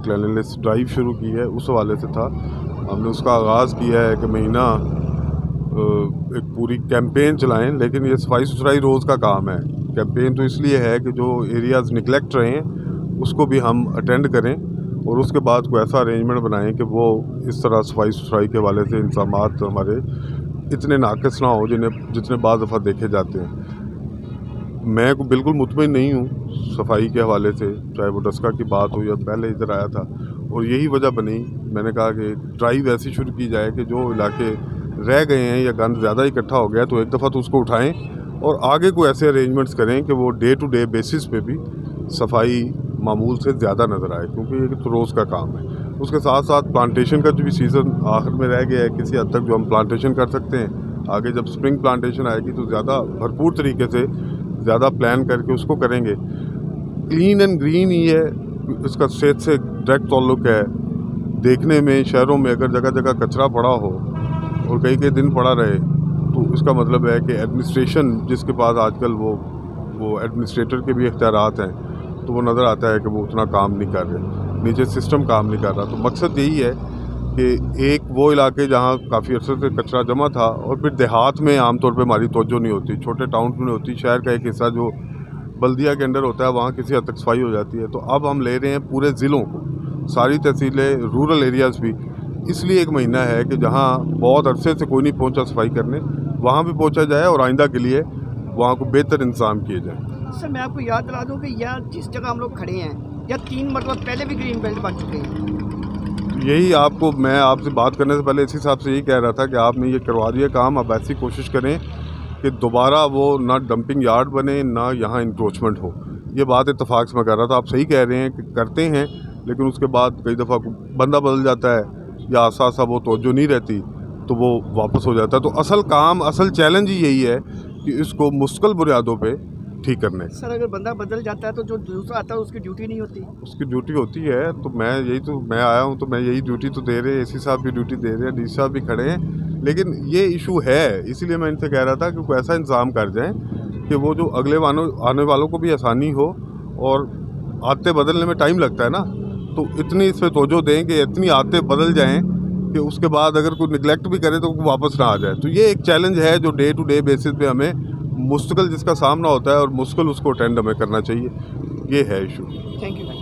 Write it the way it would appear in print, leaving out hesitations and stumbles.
Cleanliness drive शुरू की है, उस हवाले से था। हमने उसका आगाज़ किया है कि महीना एक पूरी कैंपेन चलाएं, लेकिन ये सफाई सुथराई रोज़ का काम है। कैंपेन तो इसलिए है कि जो एरियाज़ निगलेक्ट रहे हैं उसको भी हम अटेंड करें और उसके बाद कोई ऐसा अरेंजमेंट बनाएं कि वो इस तरह सफाई सुथराई के हवाले से इंतज़ामात हमारे इतने नाक़िस ना हो जितने बाज़ दफ़ा देखे जाते हैं। मैं को बिल्कुल मुतमिन नहीं हूँ सफाई के हवाले से, चाहे वो डस्का की बात हो या पहले इधर आया था, और यही वजह बनी। मैंने कहा कि ड्राइव ऐसी शुरू की जाए कि जो इलाके रह गए हैं या गंद ज़्यादा इकट्ठा हो गया तो एक दफ़ा तो उसको उठाएं और आगे को ऐसे अरेंजमेंट्स करें कि वो डे टू डे बेसिस पे भी सफाई मामूल से ज़्यादा नज़र आए, क्योंकि ये तो रोज़ का काम है। उसके साथ साथ प्लांटेशन का जो भी सीज़न आखिर में रह गया है किसी हद तक, जो हम प्लांटेशन कर सकते हैं, आगे जब स्प्रिंग प्लांटेशन आएगी तो ज़्यादा भरपूर तरीके से ज़्यादा प्लान करके उसको करेंगे। क्लीन एंड ग्रीन ही है, इसका सेहत से डायरेक्ट ताल्लुक़ है। देखने में शहरों में अगर जगह जगह कचरा पड़ा हो और कई दिन पड़ा रहे तो इसका मतलब है कि एडमिनिस्ट्रेशन जिसके पास आजकल वो एडमिनिस्ट्रेटर के भी इख्तियारात हैं, तो वो नज़र आता है कि वो उतना काम नहीं कर रहे, नीचे सिस्टम काम नहीं कर रहा। तो मकसद यही है कि एक वो इलाके जहाँ काफ़ी अर्से से कचरा जमा था, और फिर देहात में आमतौर पे हमारी तवज्जो नहीं होती, छोटे टाउन में होती, शहर का एक हिस्सा जो बल्दिया के अंडर होता है वहाँ किसी हद तक सफाई हो जाती है। तो अब हम ले रहे हैं पूरे ज़िलों को, सारी तहसीलें, रूरल एरियाज़ भी, इसलिए एक महीना है कि जहाँ बहुत अरसे से कोई नहीं पहुँचा सफाई करने, वहाँ भी पहुँचा जाए और आइंदा के लिए वहाँ को बेहतर इंतजाम किए जाए। सर मैं आपको याद दिला दूँ कि यह जिस जगह हम लोग खड़े हैं या 3 मरतबा पहले भी ग्रीन बेल्ट बन चुके हैं। यही आपको मैं आपसे बात करने से पहले इसी हिसाब से यही कह रहा था कि आपने ये करवा दिया काम, अब ऐसी कोशिश करें कि दोबारा वो ना डंपिंग यार्ड बने ना यहाँ इंक्रोचमेंट हो। ये बात इत्तेफाक से मैं कर रहा था। आप सही कह रहे हैं कि करते हैं, लेकिन उसके बाद कई दफ़ा बंदा बदल जाता है या आसा वो तवज्जो नहीं रहती तो वो वापस हो जाता है। तो असल चैलेंज ही यही है कि इसको मुस्तकिल बुनियादों पे ठीक करने। सर अगर बंदा बदल जाता है तो जो दूसरा आता है उसकी ड्यूटी नहीं होती? उसकी ड्यूटी होती है। तो मैं आया हूँ तो मैं यही ड्यूटी तो दे रहे हैं, एसी साहब भी ड्यूटी दे रहे हैं, डीसी साहब भी खड़े हैं, लेकिन ये इशू है। इसीलिए मैं इनसे कह रहा था कि कोई ऐसा इंतज़ाम कर जाएं कि वो जो अगले आने वालों को भी आसानी हो, और आदतें बदलने में टाइम लगता है ना, तो इतनी इस पर तवज्जो दें कि इतनी आदतें बदल जाएँ कि उसके बाद अगर कोई निगलेक्ट भी करे तो वापस ना आ जाए। तो ये एक चैलेंज है जो डे टू डे बेसिस पे हमें मुश्किल जिसका सामना होता है, और मुश्किल उसको अटेंड हमें करना चाहिए। ये है इशू। थैंक यू भाई।